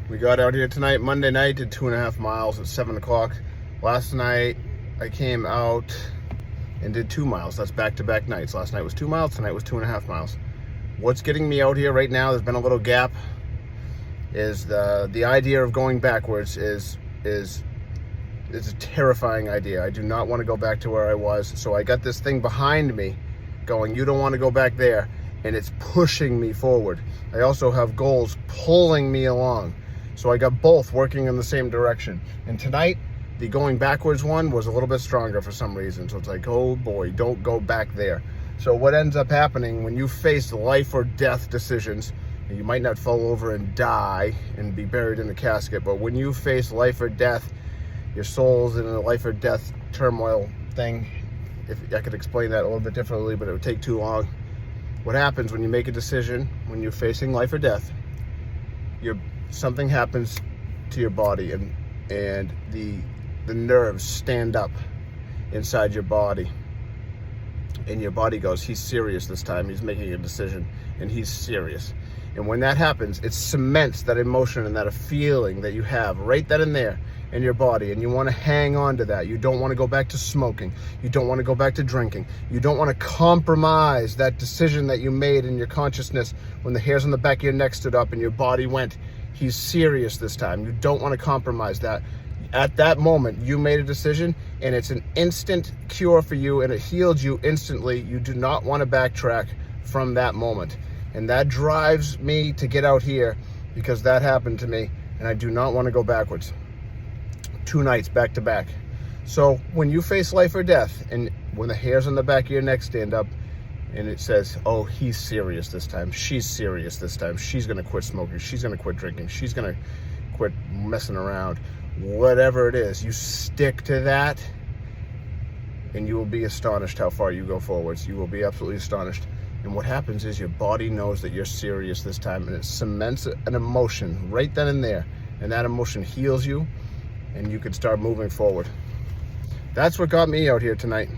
We got out here tonight, Monday night, did 2.5 miles at 7 o'clock. Last night, I came out and did 2 miles. That's back-to-back nights. Last night was 2 miles, tonight was 2.5 miles. What's getting me out here right now, there's been a little gap, is the idea of going backwards is a terrifying idea. I do not want to go back to where I was. So I got this thing behind me going, you don't want to go back there, and it's pushing me forward. I also have goals pulling me along. So I got both working in the same direction. And tonight, the going backwards one was a little bit stronger for some reason. So it's like, oh boy, don't go back there. So what ends up happening when you face life or death decisions, and you might not fall over and die and be buried in the casket, but when you face life or death, your soul's in a life or death turmoil thing. If I could explain that a little bit differently, but it would take too long. What happens when you make a decision, when you're facing life or death, something happens to your body, and the nerves stand up inside your body, and your body goes, he's serious this time, he's making a decision, and he's serious. And when that happens, it cements that emotion and that feeling that you have right then and there in your body, and you want to hang on to that. You don't want to go back to smoking. You don't want to go back to drinking. You don't want to compromise that decision that you made in your consciousness when the hairs on the back of your neck stood up and your body went, he's serious this time. You don't want to compromise that. At that moment, you made a decision, and it's an instant cure for you, and it healed you instantly. You do not want to backtrack from that moment. And that drives me to get out here, because that happened to me, and I do not want to go backwards. 2 nights back to back. So when you face life or death, and when the hairs on the back of your neck stand up, and it says, oh, he's serious this time, she's serious this time, she's going to quit smoking, she's going to quit drinking, she's going to quit messing around, whatever it is, you stick to that, and you will be astonished how far you go forwards. You will be absolutely astonished. And what happens is your body knows that you're serious this time, and it cements an emotion right then and there, and that emotion heals you, and you can start moving forward. That's what got me out here tonight.